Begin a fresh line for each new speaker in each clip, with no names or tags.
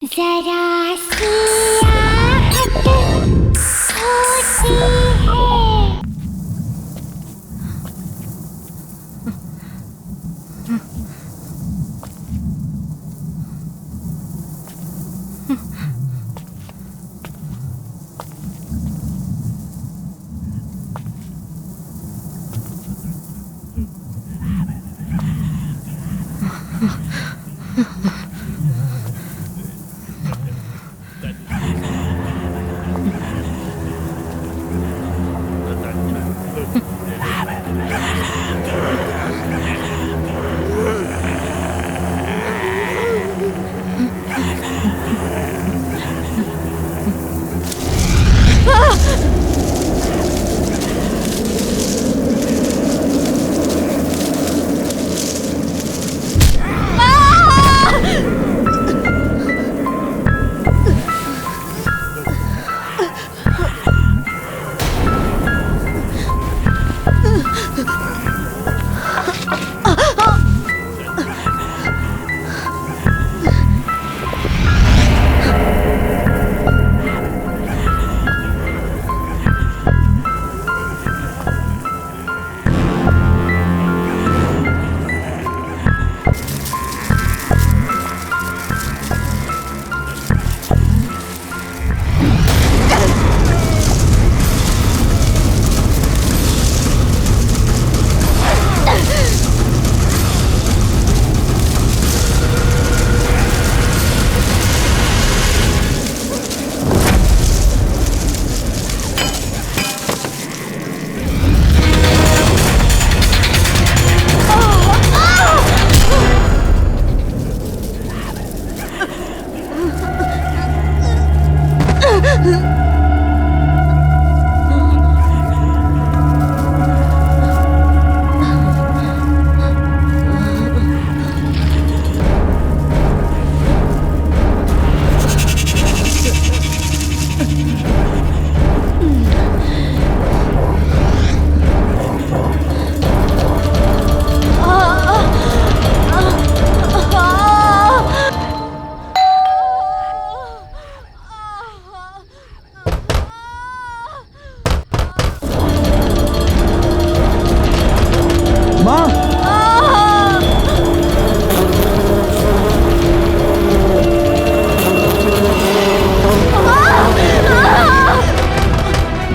जरा सी आहट होती है।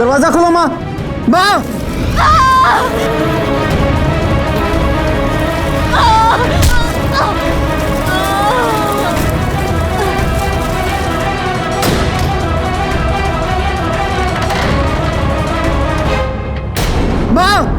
दरवाजा खोलो माँ। माँ माँ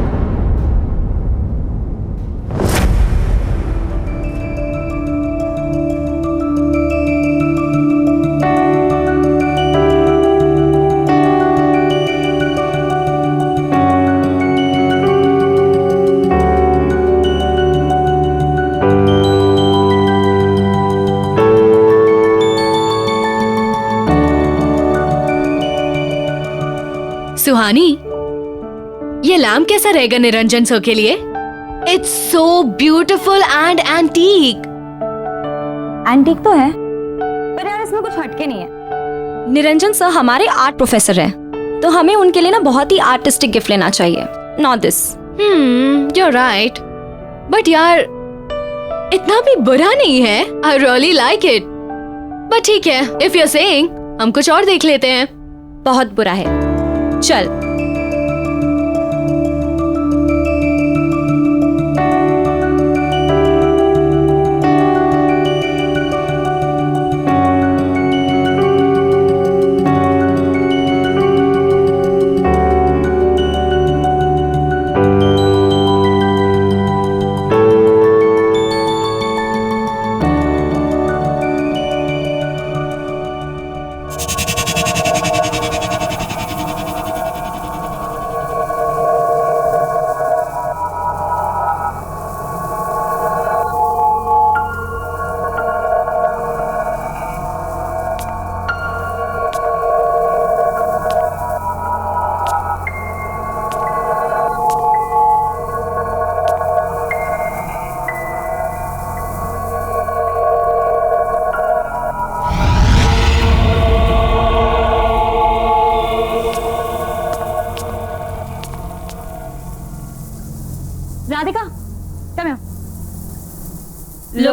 सुहानी, ये लैम्प कैसा रहेगा निरंजन सर के लिए? It's so beautiful and antique.
Antique तो है, पर यार इसमें कुछ हटके नहीं है।
निरंजन सर हमारे आर्ट प्रोफेसर हैं, तो हमें उनके लिए ना बहुत ही आर्टिस्टिक गिफ्ट लेना चाहिए, not this. You are right, but यार इतना भी बुरा नहीं है। I really like it, but ठीक है, इफ यू आर सेइंग, हम कुछ और देख लेते हैं।
बहुत बुरा है, चल।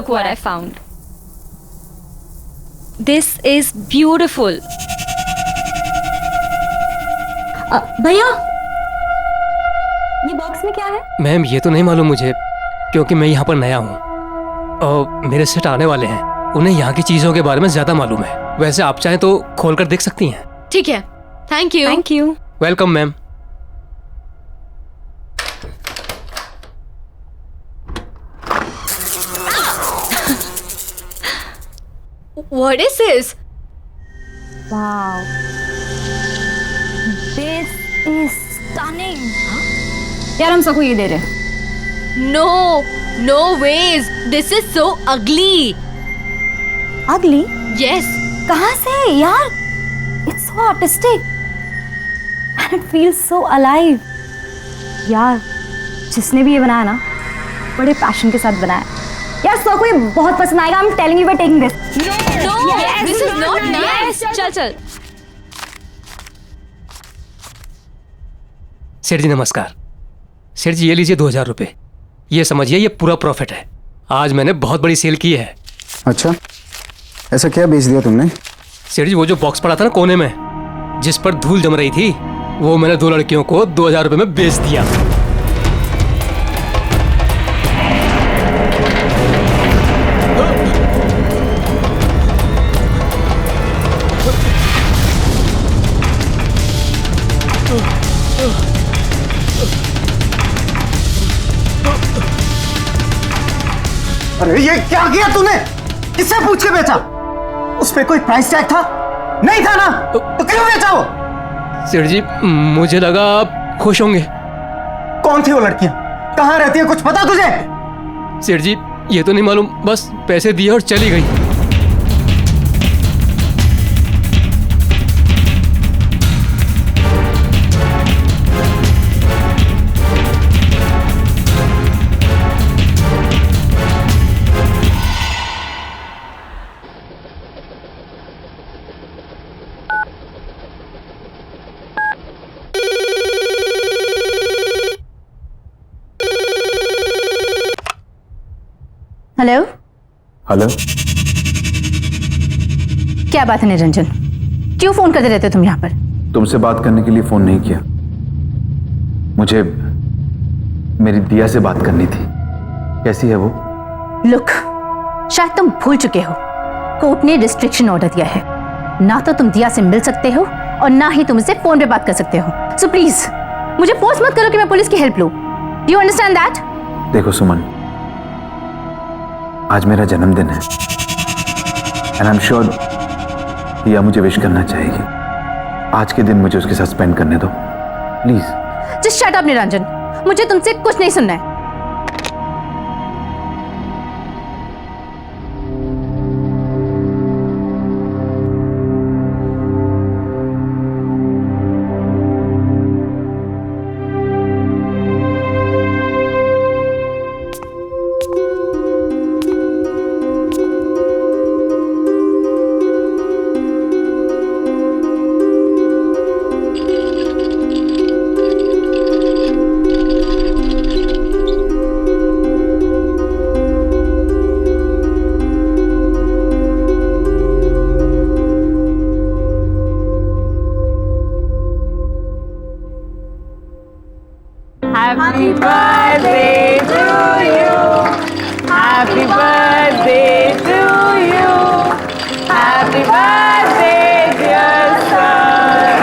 Look what I found. This is beautiful.
भैया, ये बॉक्स में क्या है?
मैम ये तो नहीं मालूम मुझे, क्योंकि मैं यहाँ पर नया हूँ और मेरे सेट आने वाले हैं। उन्हें यहाँ की चीजों के बारे में ज्यादा मालूम है। वैसे आप चाहें तो खोल कर देख सकती हैं।
ठीक है, thank you. Thank you.
Welcome ma'am.
What is this?
Wow. This is stunning. यार हम सबको ये दे रहे हैं।
No, no ways. This is so ugly.
Ugly?
Yes.
कहाँ से यार? It's so artistic. And it feels so alive. यार, जिसने भी ये बनाया ना, बड़े पैशन के साथ बनाया। यार सबको ये बहुत पसंद आएगा। I'm telling you we're taking this.
No,
Yes,
this is not nice. चल चल।
सेठ जी नमस्कार। सेठ जी ये लीजिए 2000 रुपये। ये समझिए ये पूरा प्रॉफिट है। आज मैंने बहुत बड़ी सेल की है।
अच्छा, ऐसा क्या बेच दिया तुमने?
सेठ जी वो जो बॉक्स पड़ा था ना कोने में, जिस पर धूल जम रही थी, वो मैंने 2 लड़कियों को 2000 रुपये में बेच दिया।
अरे ये क्या किया तूने? किससे पूछ के बेचा? उस पे कोई प्राइस टैग था? नहीं था ना? तो क्यों बेचा वो?
सेठ जी मुझे लगा आप खुश होंगे।
कौन थी वो लड़कियां? कहाँ रहती है, कुछ पता तुझे?
सेठ जी ये तो नहीं मालूम, बस पैसे दिए और चली गई।
हेलो।
हेलो,
क्या बात है निरंजन? क्यों फोन करते रहते हो तुम यहाँ पर?
तुमसे बात करने के लिए फोन नहीं किया। मुझे मेरी दिया से बात करनी थी। कैसी है वो?
लुक, शायद तुम भूल चुके हो, कोर्ट ने रिस्ट्रिक्शन ऑर्डर दिया है। ना तो तुम दिया से मिल सकते हो और ना ही तुम इससे फोन पे बात कर सकते हो। सो प्लीज मुझे फोर्स मत करो कि मैं पुलिस की हेल्प लूं। Do you understand that?
देखो सुमन, आज मेरा जन्मदिन है एंड आई एम श्योर दिया मुझे विश करना चाहेगी। आज के दिन मुझे उसके साथ स्पेंड करने दो please.
Just shut up Niranjan, मुझे तुमसे कुछ नहीं सुनना है।
Happy birthday to you. Happy birthday to you. Happy birthday, dear son.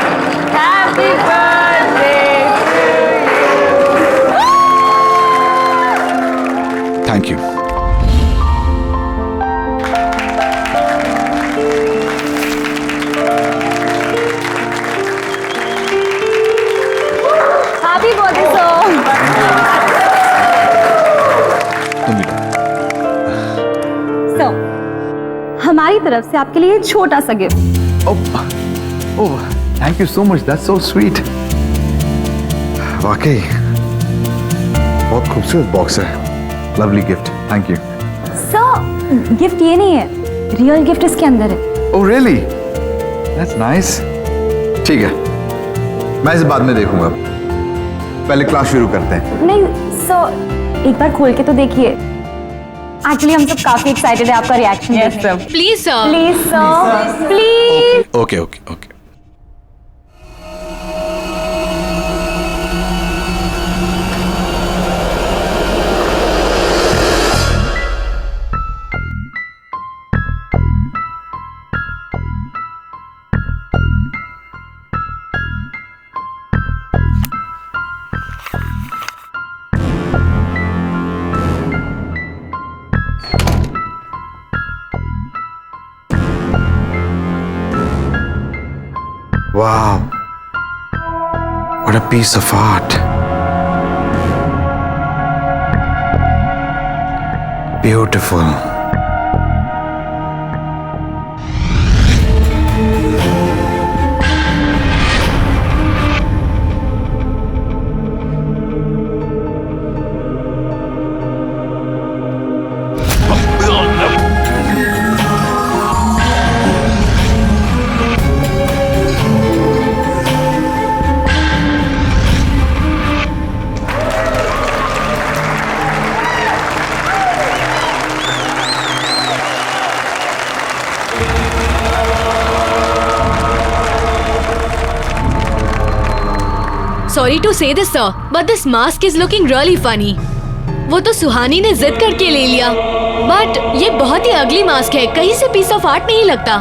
Happy birthday to you.
Thank you.
Happy birthday sir.
तुम भी
सो हमारी तरफ से आपके लिए छोटा सा gift.
Oh thank you so much, that's so sweet. वाकई बहुत खूबसूरत बॉक्स है। Lovely gift, thank you.
Sir gift ये नहीं है, रियल गिफ्ट इसके अंदर है।
Oh really, that's nice. ठीक है, मैं इसे बाद में देखूंगा, पहले क्लास शुरू करते हैं।
नहीं सर, एक बार खोल के तो देखिए। एक्चुअली हम सब काफी एक्साइटेड है आपका रिएक्शन
यस
देखने
sir
please sir.
Please sir please
okay okay okay Wow. What a piece of art. Beautiful.
Sorry to say this sir, but this mask is looking really funny. वो तो सुहानी ने जिद करके ले लिया, बट ये बहुत ही अगली मास्क है, कहीं से पीस ऑफ आर्ट नहीं लगता।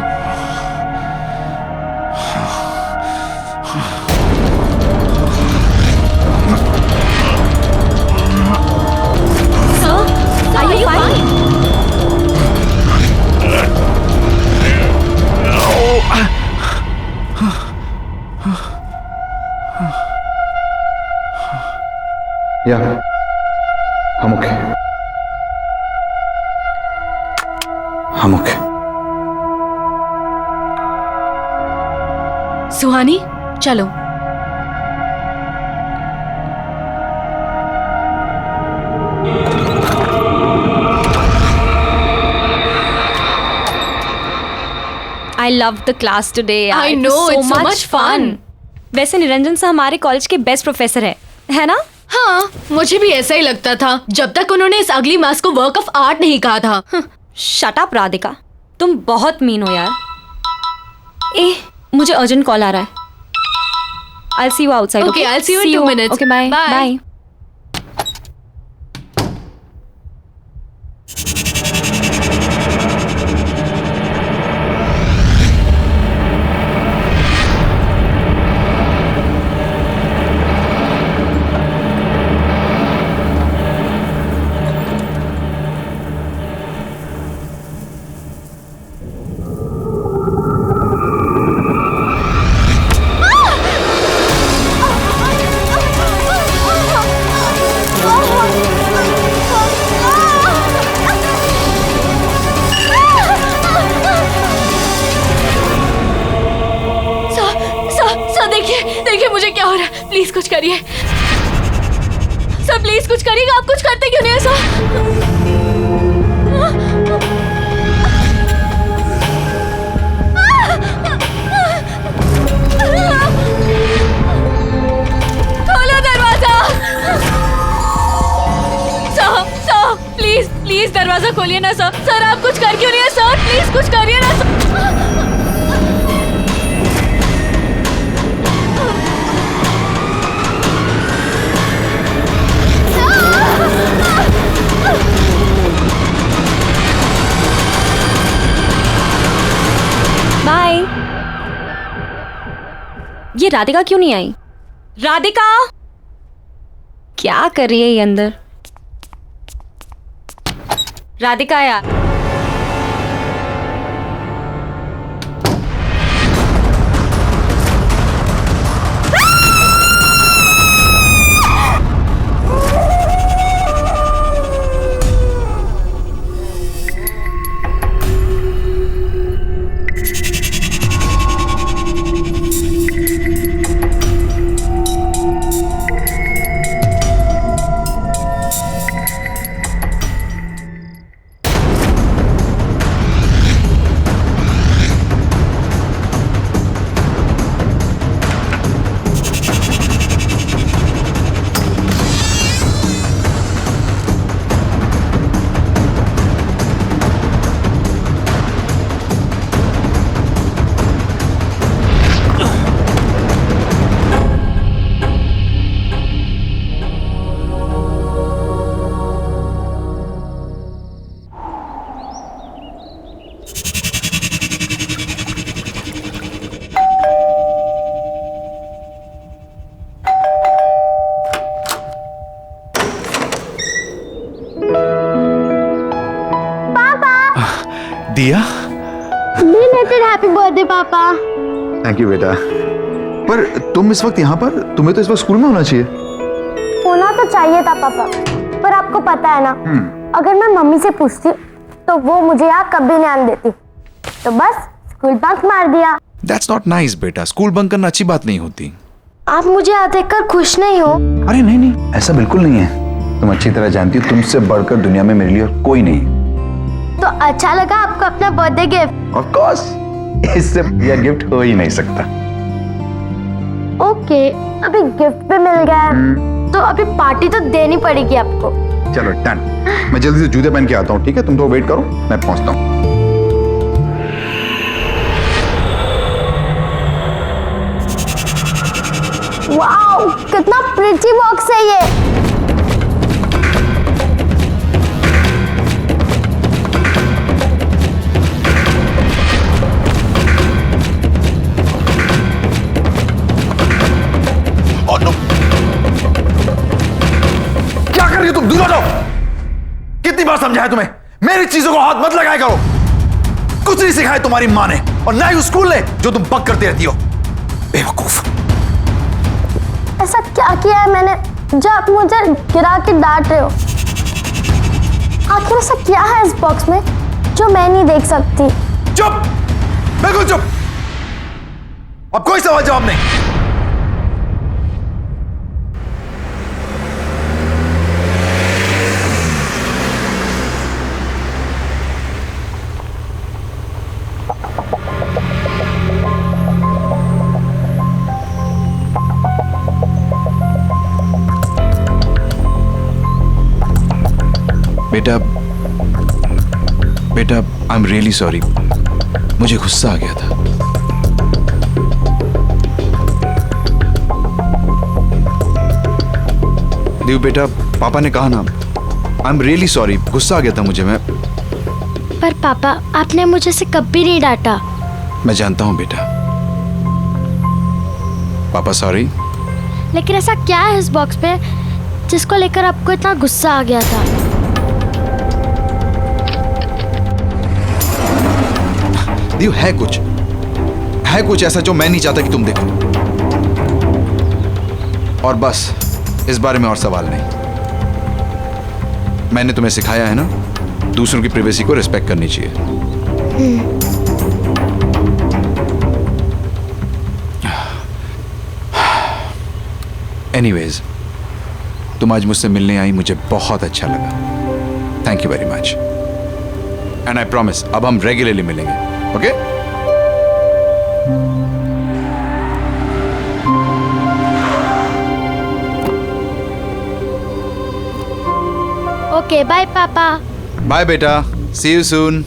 Sir, are you fine?
Yeah. I'm okay. I'm okay.
Suhani, चलो।
I loved the class today.
I
It was
know, it's so much fun.
वैसे निरंजन सर हमारे कॉलेज के बेस्ट प्रोफेसर है ना?
हाँ, मुझे भी ऐसा ही लगता था जब तक उन्होंने इस अगली मास्क को वर्क ऑफ आर्ट नहीं कहा था।
शट अप राधिका, तुम बहुत मीन हो यार। मुझे अर्जेंट कॉल आ रहा है। I'll see you outside.
Okay, I'll see you in 2 minutes.
Okay, bye.
Bye.
Bye.
देखिए मुझे क्या हो रहा है, प्लीज कुछ करिए सर, प्लीज कुछ करिएगा। आप कुछ करते क्यों नहीं है सर? खोलो दरवाजा सर, प्लीज प्लीज दरवाजा खोलिए ना सर। सर आप कुछ कर क्यों नहीं है सर? प्लीज कुछ करिए ना सर।
बाय। ये राधिका क्यों नहीं आई? राधिका क्या कर रही है ये अंदर? राधिका यार,
बर्थडे पापा।
थैंक यू बेटा। पर तुम इस वक्त यहाँ पर, तुम्हें तो इस वक्त स्कूल में होना चाहिए।
होना तो चाहिए था पापा, पर आपको पता है ना, अगर मैं मम्मी से पूछती तो वो मुझे यहाँ कभी नहीं आने देती, तो बस स्कूल बंक मार दिया।
That's not nice बेटा, स्कूल बंक करना अच्छी बात नहीं होती।
आप मुझे यहाँ देखकर खुश नहीं हो?
अरे नहीं नहीं, ऐसा बिल्कुल नहीं है। तुम अच्छी तरह जानती हो तुमसे बढ़कर दुनिया में मेरे लिए और कोई नहीं।
तो अच्छा लगा आपको अपना बर्थडे गिफ्ट?
ऑफ कोर्स, इससे बढ़िया गिफ्ट हो ही नहीं सकता।
ओके, अभी गिफ्ट भी मिल गया है, तो अभी पार्टी तो देनी पड़ेगी आपको।
चलो डन, मैं जल्दी से जूते पहन के आता हूँ, ठीक है? तुम तो वेट करो, मैं पहुंचता हूँ।
वाओ, कितना प्रिटी बॉक्स है ये।
क्या कर रही हो तुम? दूर हटो। कितनी बार समझाया तुम्हें, मेरी चीजों को हाथ मत लगाया करो। कुछ नहीं सिखाया तुम्हारी माँ ने और ना ही उस स्कूल ने जो तुम बक करती रहती हो। बेवकूफ।
ऐसा क्या किया है मैंने जो आप मुझे गिरा के डांट रहे हो? आखिर ऐसा क्या है इस बॉक्स में जो मैं नहीं देख सकती?
चुप, बिल्कुल चुप। अब कोई सवाल जवाब नहीं।
बेटा आई एम रियली सॉरी, मुझे गुस्सा आ गया था। देव बेटा, पापा ने कहा ना, आई एम रियली सॉरी, गुस्सा आ गया था मुझे। मैं
पर पापा, आपने मुझे से कभी नहीं डांटा।
मैं जानता हूं बेटा। पापा सॉरी।
लेकिन ऐसा क्या है इस बॉक्स में जिसको लेकर आपको इतना गुस्सा आ गया था?
देव, है कुछ ऐसा जो मैं नहीं चाहता कि तुम देखो। और बस इस बारे में और सवाल नहीं। मैंने तुम्हें सिखाया है ना, दूसरों की प्राइवेसी को रिस्पेक्ट करनी चाहिए। एनीवेज, तुम आज मुझसे मिलने आई, मुझे बहुत अच्छा लगा। Thank you very much. And I promise, अब हम रेगुलरली मिलेंगे। ओके?
ओके, बाय पापा।
बाय बेटा, see you soon.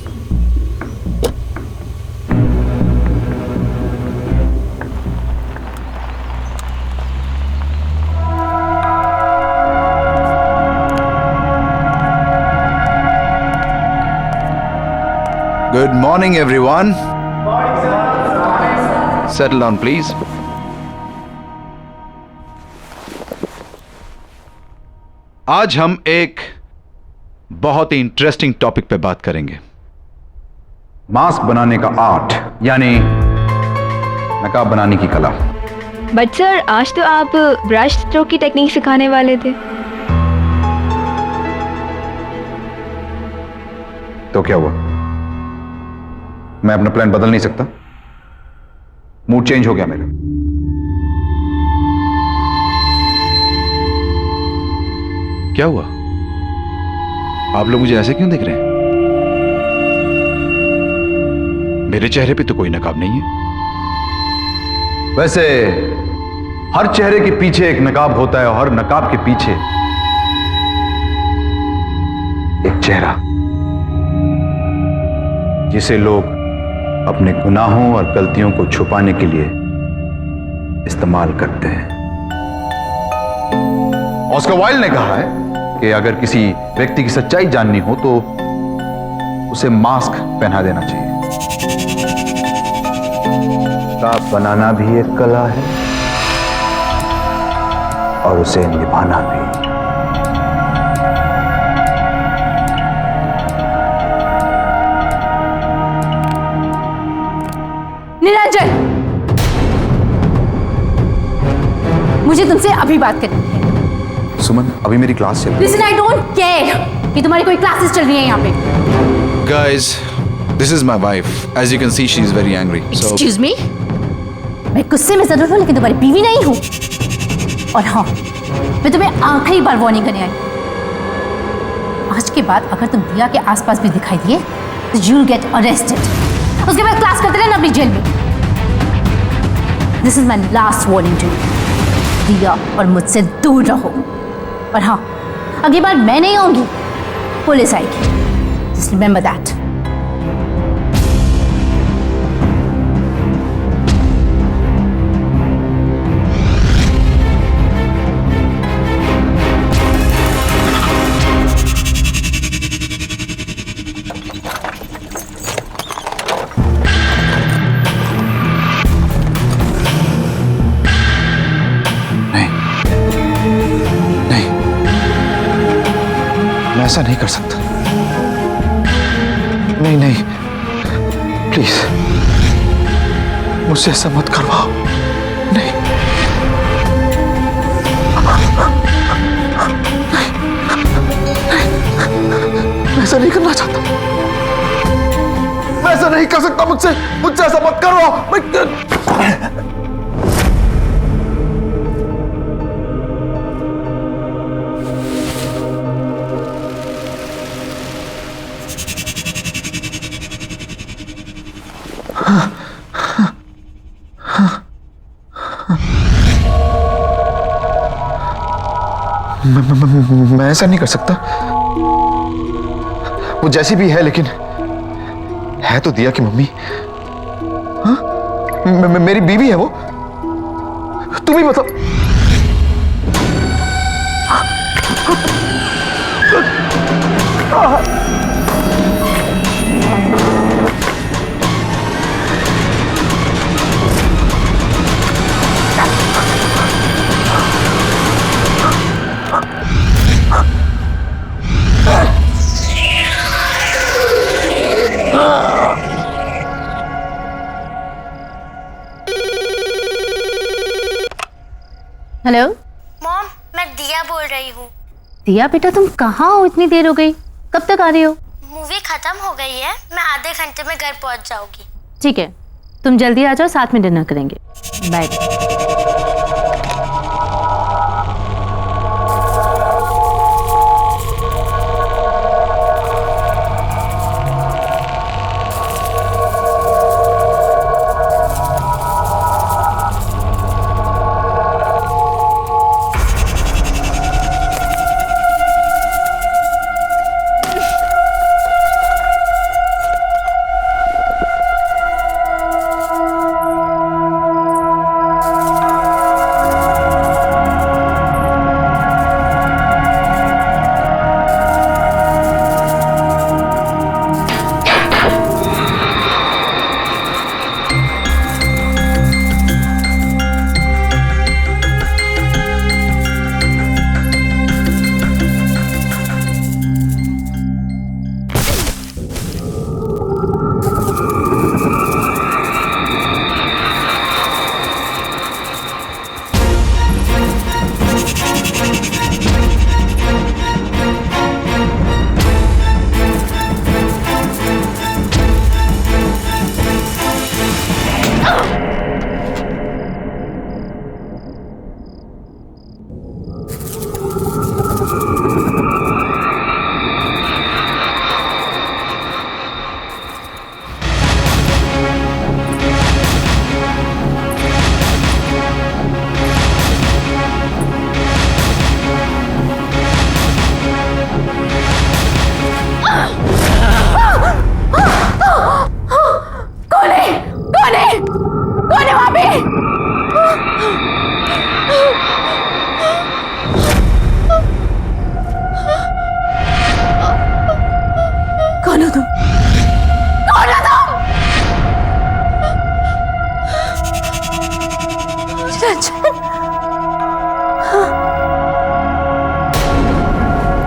Good morning, everyone. Settle down, please. आज हम एक बहुत ही इंटरेस्टिंग टॉपिक पे बात करेंगे।
मास्क बनाने का आर्ट, यानी नकाब बनाने की कला।
बट सर, आज तो आप ब्रश स्ट्रोक की टेक्निक सिखाने वाले थे।
तो क्या हुआ? मैं अपना प्लान बदल नहीं सकता? मूड चेंज हो गया मेरा।
क्या हुआ? आप लोग मुझे ऐसे क्यों देख रहे हैं? मेरे चेहरे पे तो कोई नकाब नहीं है।
वैसे हर चेहरे के पीछे एक नकाब होता है और हर नकाब के पीछे एक चेहरा, जिसे लोग अपने गुनाहों और गलतियों को छुपाने के लिए इस्तेमाल करते हैं। ऑस्कर वाइल्ड ने कहा है कि अगर किसी व्यक्ति की सच्चाई जाननी हो तो उसे मास्क पहना देना चाहिए। नकाब बनाना भी एक कला है और उसे निभाना भी।
निरंजन, मुझे तुमसे अभी बात करनी है।
सुमन, अभी मेरी क्लास चल रही है।
लिसन, आई डोंट केयर कि तुम्हारी कोई क्लासेस चल रही है यहाँ पे।
Guys, this is my wife. As you can see, she is very angry. So,
excuse me, मैं गुस्से में जरूर हूँ लेकिन तुम्हारी बीवी नहीं हूँ। और हाँ, मैं तुम्हें आखिरी बार वार्निंग करने आई। आज के बाद अगर तुम दिया के आसपास भी दिखाई दिए तो you'll get arrested. उसके बाद क्लास करते रहना अपनी जेल में। This is my last warning to you. दिया और मुझसे दूर रहो। और हाँ, अगली बार मैं नहीं आऊंगी, पुलिस आएगी। Just remember that.
ऐसा नहीं कर सकता। नहीं नहीं, प्लीज मुझसे ऐसा मत करवाओ। नहीं, मैं ऐसा नहीं करना चाहता। मैं ऐसा नहीं कर सकता। मुझसे ऐसा मत करवाओ। मैं ऐसा नहीं कर सकता। वो जैसी भी है लेकिन है तो दिया की मम्मी। हाँ? मेरी बीवी है वो। तुम ही मतलब
हेलो
मॉम, मैं दिया बोल रही हूँ।
दिया बेटा, तुम कहाँ हो? इतनी देर हो गई, कब तक आ रही हो?
मूवी खत्म हो गई है, मैं आधे घंटे में घर पहुँच जाऊंगी।
ठीक है, तुम जल्दी आ जाओ, साथ में डिनर करेंगे। बाय।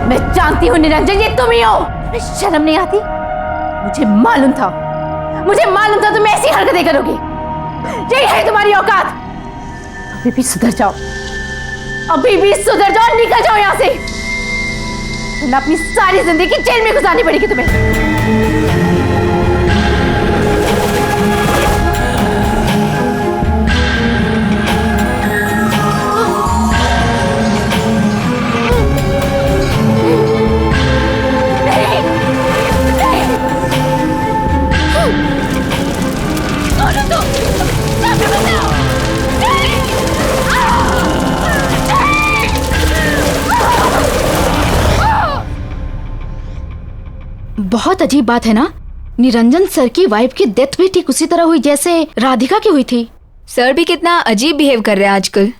मैं जानती हूँ निरंजन, ये तुम ही हो। शर्म नहीं आती? मुझे मालूम था तुम ऐसी हरकतें करोगी।
यही है तुम्हारी औकात। अभी भी सुधर जाओ, अभी भी सुधर जाओ, निकल जाओ यहाँ से, वरना अपनी सारी जिंदगी जेल में गुजारनी पड़ेगी तुम्हें।
बहुत अजीब बात है ना, निरंजन सर की वाइफ की डेथ भी ठीक उसी तरह हुई जैसे राधिका की हुई थी।
सर भी कितना अजीब बिहेव कर रहे हैं आजकल।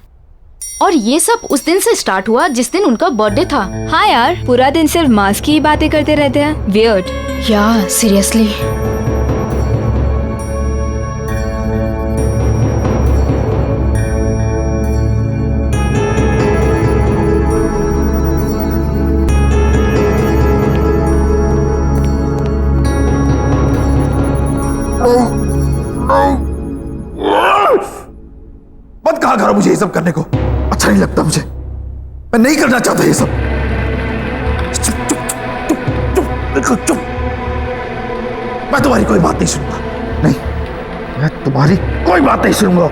और ये सब उस दिन से स्टार्ट हुआ जिस दिन उनका बर्थडे था।
हाँ यार, पूरा दिन सिर्फ मास्क की ही बातें करते रहते हैं। वियर्ड।
या सीरियसली।
मत कहा करो मुझे ये सब करने को, अच्छा नहीं लगता मुझे, मैं नहीं करना चाहता ये सब। चुप चुप चुप चुप बिल्कुल चुप। मैं तुम्हारी कोई बात नहीं सुनूंगा, नहीं, मैं तुम्हारी कोई बात नहीं सुनूंगा।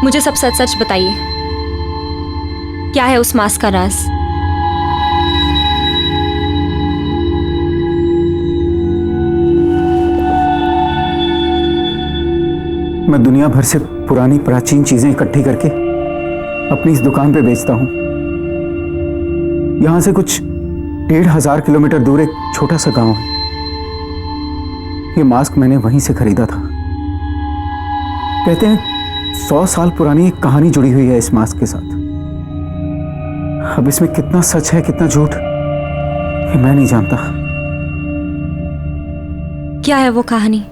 मुझे सब सच सच बताइए, क्या है उस मास्क का राज?
मैं दुनिया भर से पुरानी प्राचीन चीजें इकट्ठी करके अपनी इस दुकान पे बेचता हूं। यहां से कुछ 1500 किलोमीटर दूर एक छोटा सा गांव है। ये मास्क मैंने वहीं से खरीदा था। कहते हैं 100 साल पुरानी एक कहानी जुड़ी हुई है इस मास्क के साथ। अब इसमें कितना सच है कितना झूठ ये मैं नहीं जानता।
क्या है वो कहानी?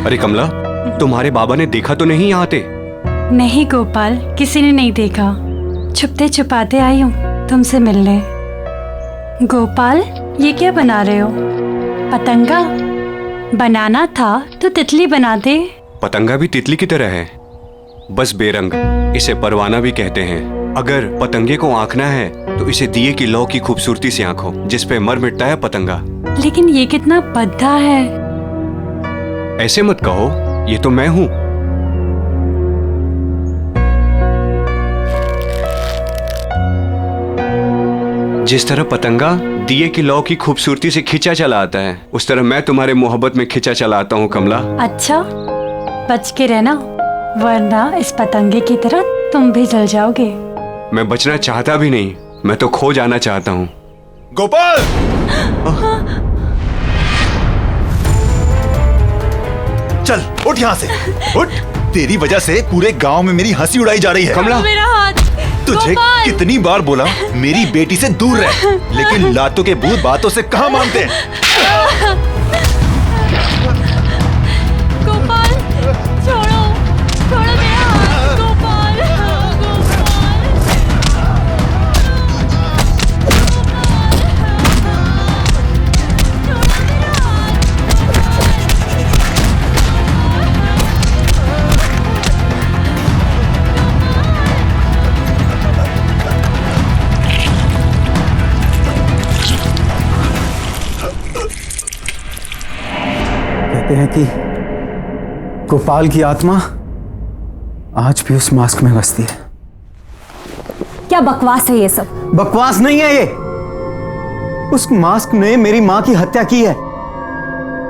अरे कमला, तुम्हारे बाबा ने देखा तो नहीं यहाँ आते?
नहीं गोपाल, किसी ने नहीं देखा। छुपते छुपाते आई हूँ तुमसे मिलने। गोपाल, ये क्या बना रहे हो? पतंगा? बनाना था तो तितली बना दे।
पतंगा भी तितली की तरह है, बस बेरंग। इसे परवाना भी कहते हैं। अगर पतंगे को आंकना है तो इसे दिए की लौ की खूबसूरती से आंखो, जिस पे मर मिटता है पतंगा।
लेकिन ये कितना भद्दा है।
ऐसे मत कहो, ये तो मैं हूं। जिस तरह पतंगा दिए की लौ की खूबसूरती से खिंचा चला आता है, उस तरह मैं तुम्हारे मोहब्बत में खिंचा चला आता हूं कमला।
अच्छा, बच के रहना, वरना इस पतंगे की तरह तुम भी जल जाओगे।
मैं बचना चाहता भी नहीं, मैं तो खो जाना चाहता हूं।
गोपाल! चल उठ यहाँ से, उठ। तेरी वजह से पूरे गांव में मेरी हंसी उड़ाई जा रही है।
कमला,
मेरा हाथ।
तुझे कितनी बार बोला मेरी बेटी से दूर रह, लेकिन लातों के भूत बातों से कहाँ मानते हैं।
गोपाल, छोड़ो, छोड़ो मेरा हाथ। गोपाल,
कहते हैं कि गोपाल की आत्मा आज भी उस मास्क में बसती है।
क्या बकवास है ये सब?
बकवास नहीं है ये, उस मास्क ने मेरी मां की हत्या की है।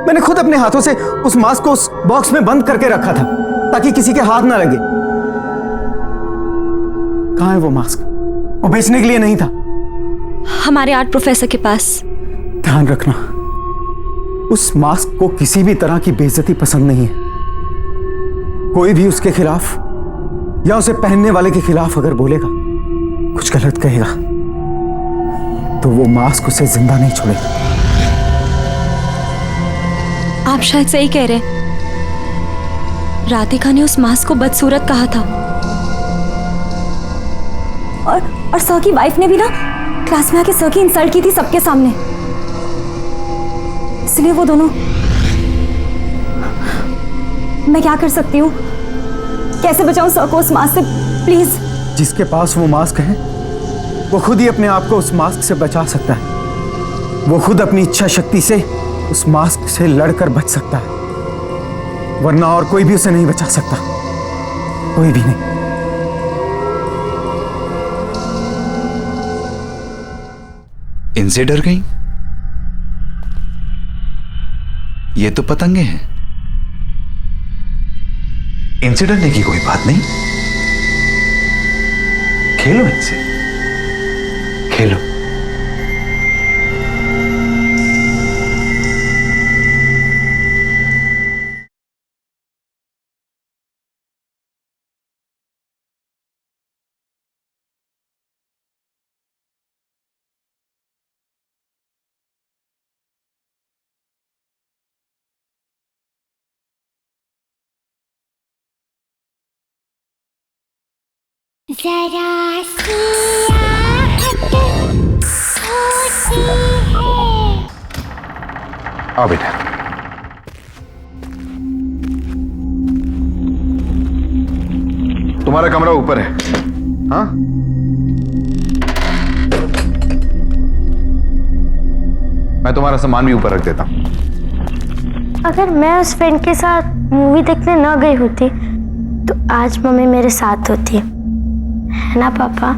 मैंने खुद अपने हाथों से उस मास्क को उस बॉक्स में बंद करके रखा था ताकि किसी के हाथ ना लगे। कहां है वो मास्क? वो बेचने के लिए नहीं था।
हमारे आर्ट प्रोफेसर के पास।
ध्यान रखना, उस मास्क को किसी भी तरह की बेइज्जती पसंद नहीं है। कोई भी उसके खिलाफ या उसे पहनने वाले के खिलाफ अगर बोलेगा, कुछ गलत कहेगा, तो वो मास्क उसे जिंदा नहीं छोड़ेगा।
आप शायद सही कह रहे। राधिका ने उस मास्क को बदसूरत कहा था।
और सर की वाइफ ने भी ना क्लास में आके सर की इंसल्ट की थी सबके सामने। इसलिए वो दोनों। मैं क्या कर सकती हूँ? कैसे बचाऊं सर को उस मास्क से? प्लीज।
जिसके पास वो मास्क है वो खुद ही अपने आप को उस मास्क से बचा सकता है। वो खुद अपनी इच्छा शक्ति से उस मास्क से लड़कर बच सकता है, वरना और कोई भी उसे नहीं बचा सकता। कोई भी नहीं।
इनसे डर गई? ये तो पतंगे हैं।
इनसे डरने की कोई बात नहीं। खेलो इनसे, खेलो।
जरा सी आहट होती है।
आओ बेटा। तुम्हारा कमरा ऊपर है। हाँ, मैं तुम्हारा सामान भी ऊपर रख देता हूं।
अगर मैं उस फ्रेंड के साथ मूवी देखने न गई होती तो आज मम्मी मेरे साथ होती, है ना पापा?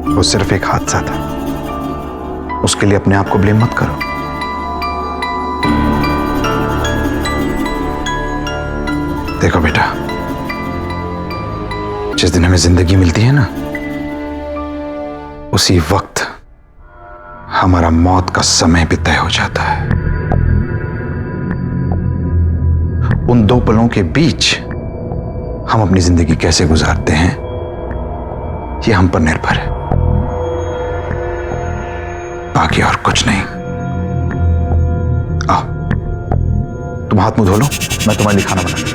वो सिर्फ एक हादसा था, उसके लिए अपने आप को ब्लेम मत करो। देखो बेटा, जिस दिन हमें जिंदगी मिलती है ना, उसी वक्त हमारा मौत का समय भी तय हो जाता है। उन दो पलों के बीच हम अपनी जिंदगी कैसे गुजारते हैं, ये हम पर निर्भर है, बाकी और कुछ नहीं। आओ, तुम हाथ मुंह धो लो, मैं तुम्हारे लिए खाना बना।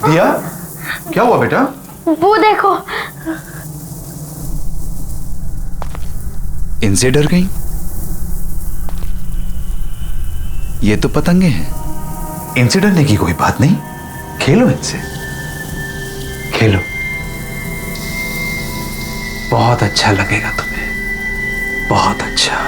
दिया, क्या हुआ बेटा?
वो देखो।
इनसे डर गई? ये तो पतंगे हैं।
इनसे डरने की कोई बात नहीं। खेलो इनसे, खेलो। बहुत अच्छा लगेगा तुम्हें, बहुत अच्छा।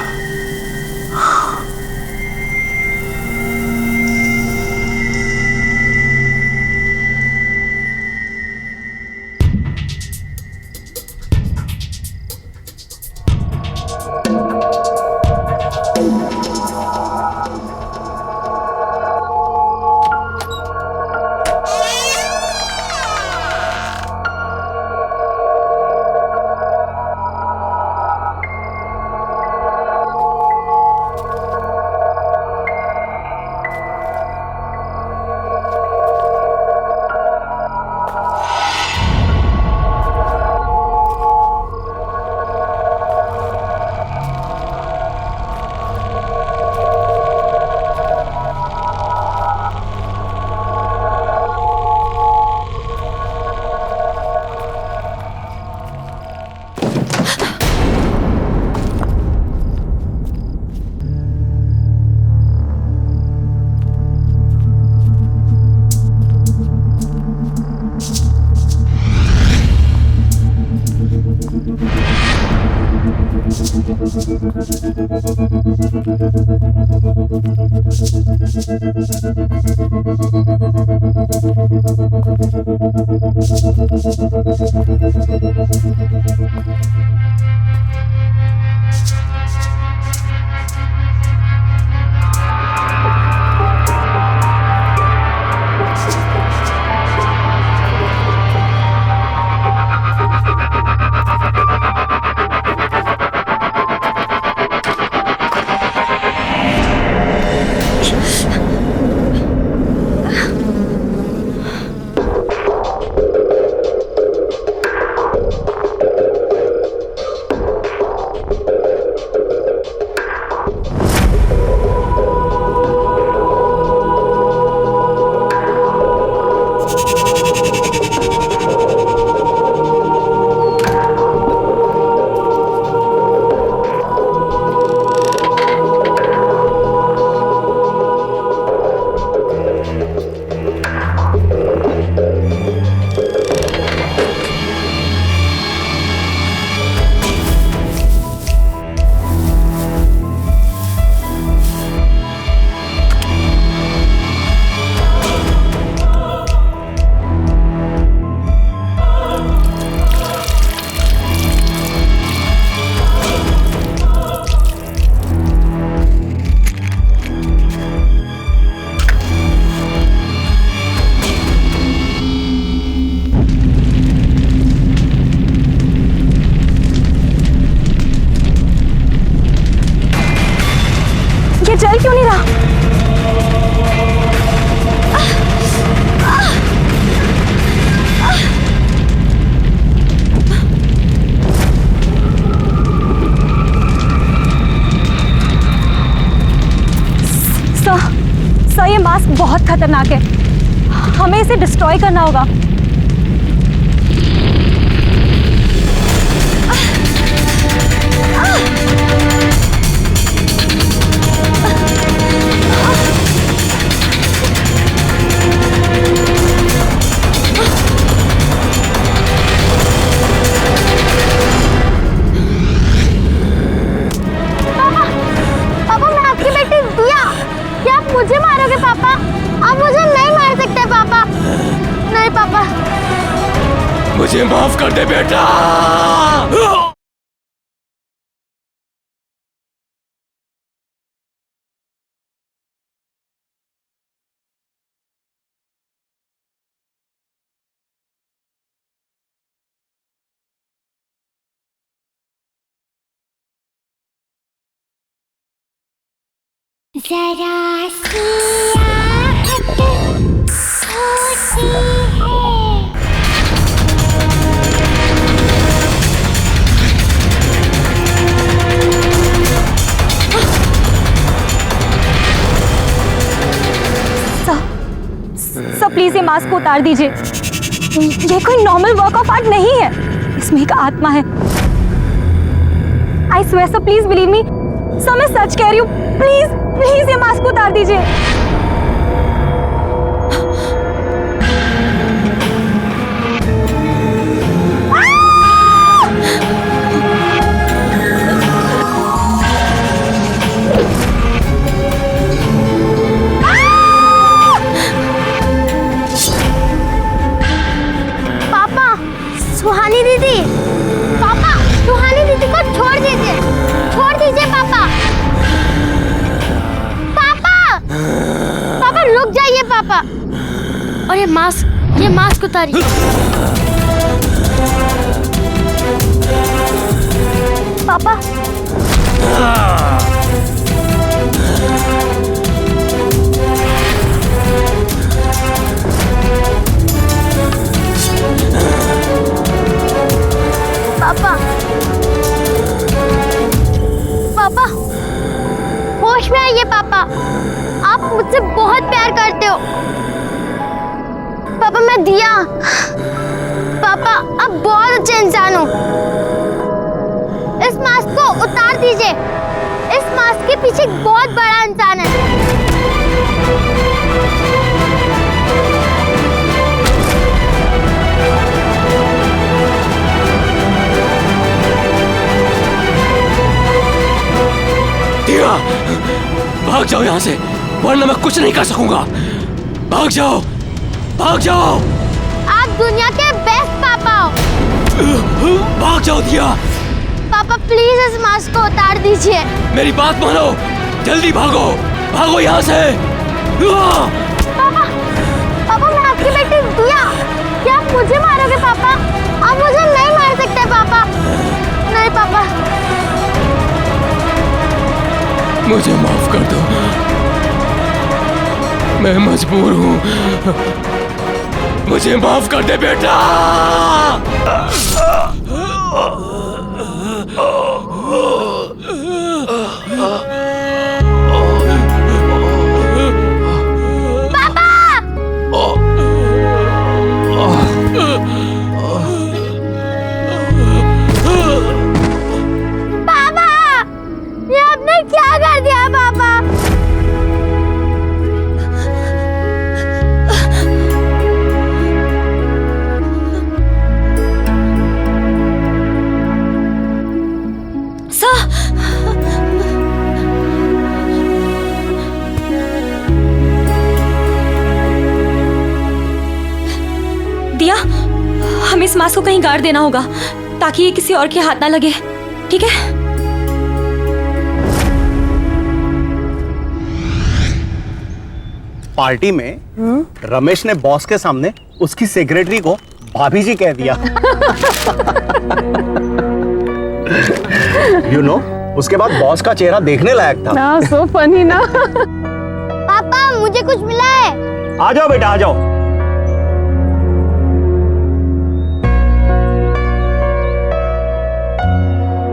ये जल क्यों नहीं रहा? सर ये मास्क बहुत खतरनाक है, हमें इसे डिस्ट्रॉय करना होगा।
मुझे मारोगे पापा? आप मुझे नहीं मार सकते पापा। नहीं पापा।
मुझे माफ कर दे बेटा।
जरा सी आहट होती है।
सर प्लीज ये मास्क को उतार दीजिए। ये कोई नॉर्मल वर्क ऑफ आर्ट नहीं है, इसमें एक आत्मा है। I swear sir, please believe me. Sir मैं सच कह रही हूँ, प्लीज प्लीज ये मास्क को उतार दीजिए।
पापा, सुहानी दीदी, पापा सुहानी दीदी को छोड़ दीजिए, छोड़ दीजिए पापा। पापा रुक जाइए पापा। और ये मास्क उतारिए। पापा पापा पापा होश में आइए पापा। आप मुझसे बहुत प्यार करते हो पापा। मैं दिया। पापा आप बहुत अच्छे इंसान हो। इस मास्क को उतार दीजिए। इस मास्क के पीछे एक बहुत बड़ा इंसान है।
जाओ यहाँ से, वरना मैं कुछ नहीं कर सकूंगा। भाग जाओ, भाग जाओ।
आप दुनिया के बेस्ट पापा हो।
भाग जाओ दिया।
पापा प्लीज इस मास्क को उतार दीजिए।
मेरी बात मानो, जल्दी भागो, भागो यहाँ से।
पापा, पापा मैं आपकी बेटी दिया। क्या आप मुझे मारोगे पापा? आप मुझे नहीं मार सकते पापा। नहीं पापा।
मुझे माफ कर दो, मैं मजबूर हूँ। मुझे माफ कर दे बेटा।
पापा, ये आपने क्या कर दिया पापा?
दिया, हमें इस मास्क को कहीं गाड़ देना होगा ताकि ये किसी और के हाथ ना लगे, ठीक है?
पार्टी में रमेश ने बॉस के सामने उसकी सेक्रेटरी को भाभी जी कह दिया। You know, उसके बाद बॉस का चेहरा देखने लायक था।
ना सो फनी ना।
पापा मुझे कुछ मिला है।
आ जाओ बेटा, आ जाओ।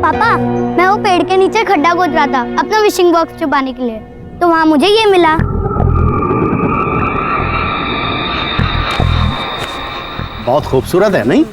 पापा मैं वो पेड़ के नीचे खड्डा खोद रहा था अपना विशिंग बॉक्स छुपाने के लिए, तो वहाँ मुझे ये मिला।
बहुत खूबसूरत है नहीं?